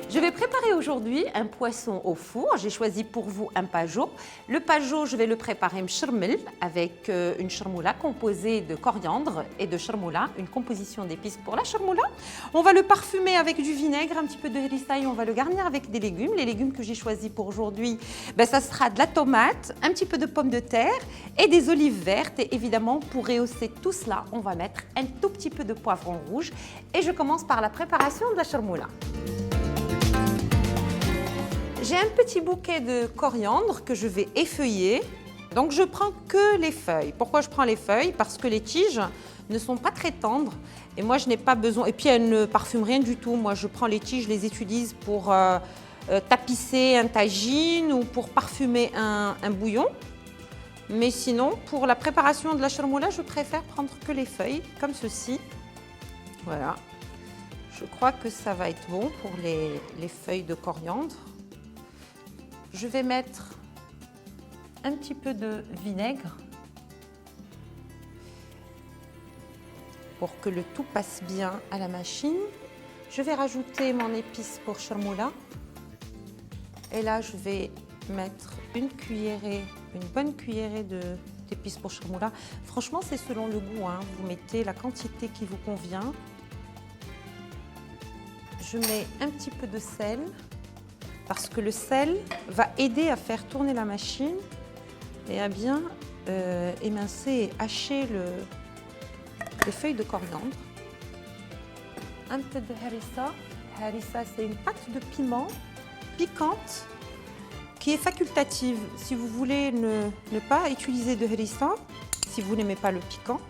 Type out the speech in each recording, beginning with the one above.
Je vais préparer aujourd'hui un poisson au four. J'ai choisi pour vous un pajot. Le pajot, je vais le préparer mchermel avec une chermoula composée de coriandre et de chermoula, une composition d'épices pour la chermoula. On va le parfumer avec du vinaigre, un petit peu de harissa et on va le garnir avec des légumes. Les légumes que j'ai choisis pour aujourd'hui, ça sera de la tomate, un petit peu de pommes de terre et des olives vertes. Et évidemment, pour rehausser tout cela, on va mettre un tout petit peu de poivron rouge. Et je commence par la préparation de la chermoula. J'ai un petit bouquet de coriandre que je vais effeuiller. Donc je prends que les feuilles. Pourquoi je prends les feuilles? Parce que les tiges ne sont pas très tendres et moi je n'ai pas besoin. Et puis elles ne parfument rien du tout. Moi je prends les tiges, je les utilise pour tapisser un tagine ou pour parfumer un bouillon. Mais sinon, pour la préparation de la chermoula, je préfère prendre que les feuilles, comme ceci. Voilà. Je crois que ça va être bon pour les feuilles de coriandre. Je vais mettre un petit peu de vinaigre pour que le tout passe bien à la machine. Je vais rajouter mon épice pour chermoula. Et là, je vais mettre une bonne cuillerée d'épices pour chermoula. Franchement, c'est selon le goût, hein. Vous mettez la quantité qui vous convient. Je mets un petit peu de sel. Parce que le sel va aider à faire tourner la machine et à bien émincer et hacher les feuilles de coriandre. Un peu de harissa. Harissa, c'est une pâte de piment piquante qui est facultative. Si vous voulez ne pas utiliser de harissa, si vous n'aimez pas le piquant,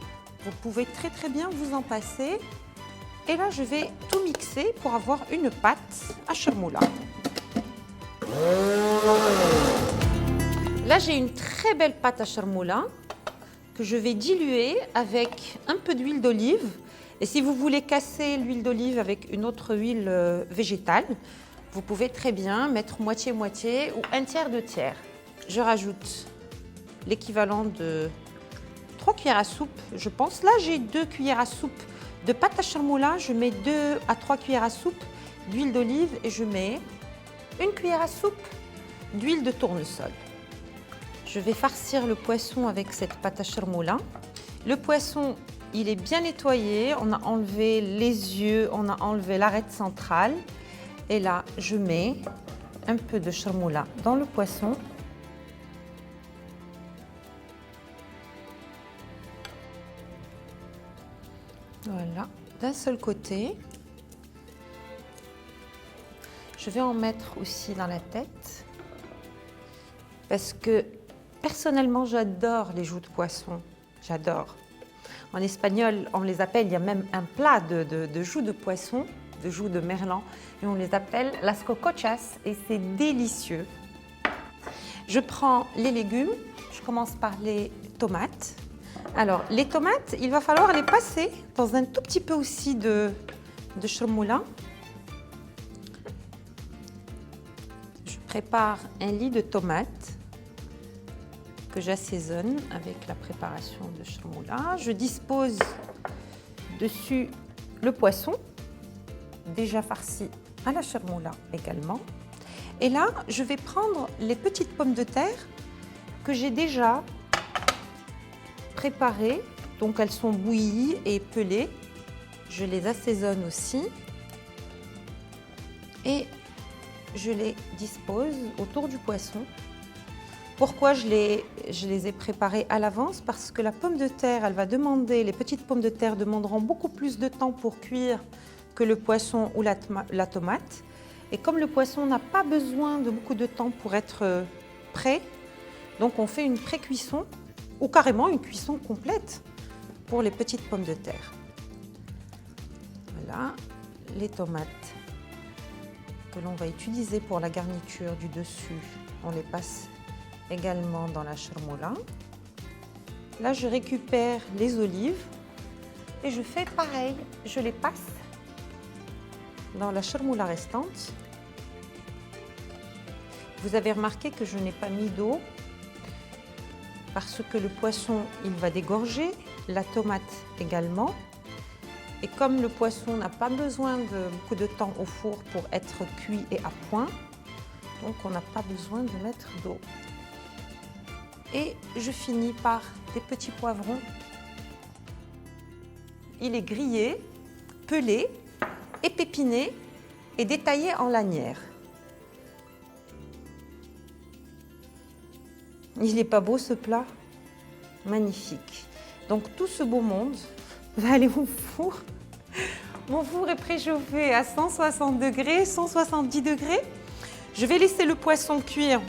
vous pouvez très très bien vous en passer. Et là, je vais tout mixer pour avoir une pâte à chermoula. Là, j'ai une très belle pâte à chermoula que je vais diluer avec un peu d'huile d'olive. Et si vous voulez casser l'huile d'olive avec une autre huile végétale, vous pouvez très bien mettre moitié-moitié ou un tiers de tiers. Je rajoute l'équivalent de 3 cuillères à soupe, je pense. Là, j'ai 2 cuillères à soupe de pâte à chermoula. Je mets 2 à 3 cuillères à soupe d'huile d'olive et je mets 1 cuillère à soupe d'huile de tournesol. Je vais farcir le poisson avec cette pâte à chermoula. Le poisson, il est bien nettoyé. On a enlevé les yeux, on a enlevé l'arête centrale. Et là, je mets un peu de chermoula dans le poisson. Voilà, d'un seul côté. Je vais en mettre aussi dans la tête parce que personnellement, j'adore les joues de poisson. J'adore. En espagnol, on les appelle, il y a même un plat de joues de poisson, de joues de merlan, et on les appelle las cocochas et c'est délicieux. Je prends les légumes, je commence par les tomates. Alors, les tomates, il va falloir les passer dans un tout petit peu aussi de chermoula. Je prépare un lit de tomates que j'assaisonne avec la préparation de chermoula. Je dispose dessus le poisson, déjà farci à la chermoula également. Et là, je vais prendre les petites pommes de terre que j'ai déjà préparées. Donc, elles sont bouillies et pelées. Je les assaisonne aussi. Et je les dispose autour du poisson. Pourquoi je les ai préparées à l'avance? Parce que la pomme de terre, les petites pommes de terre demanderont beaucoup plus de temps pour cuire que le poisson ou la tomate. Et comme le poisson n'a pas besoin de beaucoup de temps pour être prêt, donc on fait une pré-cuisson ou carrément une cuisson complète pour les petites pommes de terre. Voilà, les tomates que l'on va utiliser pour la garniture du dessus, on les passe également dans la chermoula. Là, je récupère les olives et je fais pareil. Je les passe dans la chermoula restante. Vous avez remarqué que je n'ai pas mis d'eau parce que le poisson, il va dégorger, la tomate également. Et comme le poisson n'a pas besoin de beaucoup de temps au four pour être cuit et à point, donc on n'a pas besoin de mettre d'eau. Et je finis par des petits poivrons. Il est grillé, pelé, épépiné et détaillé en lanières. Il n'est pas beau ce plat? Magnifique. Donc tout ce beau monde va aller au four. Mon four est préchauffé à 160 degrés, 170 degrés. Je vais laisser le poisson cuire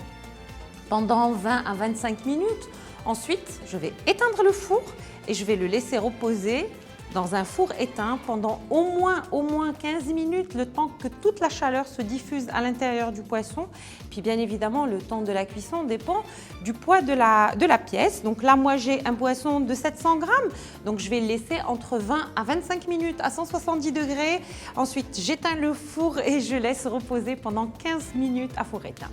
pendant 20 à 25 minutes. Ensuite, je vais éteindre le four et je vais le laisser reposer dans un four éteint pendant au moins 15 minutes, le temps que toute la chaleur se diffuse à l'intérieur du poisson. Puis bien évidemment, le temps de la cuisson dépend du poids de la pièce. Donc là, moi, j'ai un poisson de 700 grammes. Donc je vais le laisser entre 20 à 25 minutes à 170 degrés. Ensuite, j'éteins le four et je laisse reposer pendant 15 minutes à four éteint.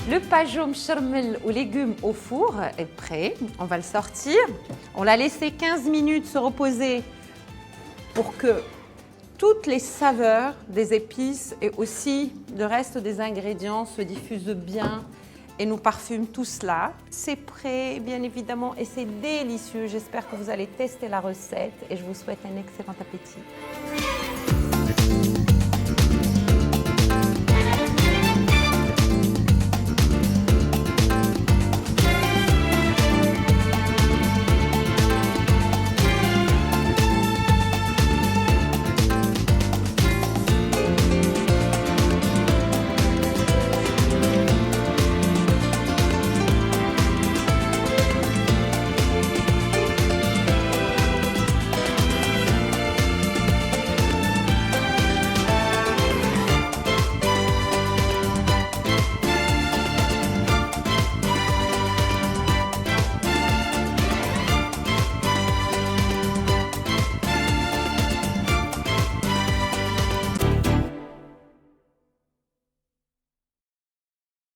Le pajot mchermel aux légumes au four est prêt. On va le sortir. On l'a laissé 15 minutes se reposer pour que toutes les saveurs des épices et aussi le reste des ingrédients se diffusent bien et nous parfument tout cela. C'est prêt, bien évidemment, et c'est délicieux. J'espère que vous allez tester la recette et je vous souhaite un excellent appétit.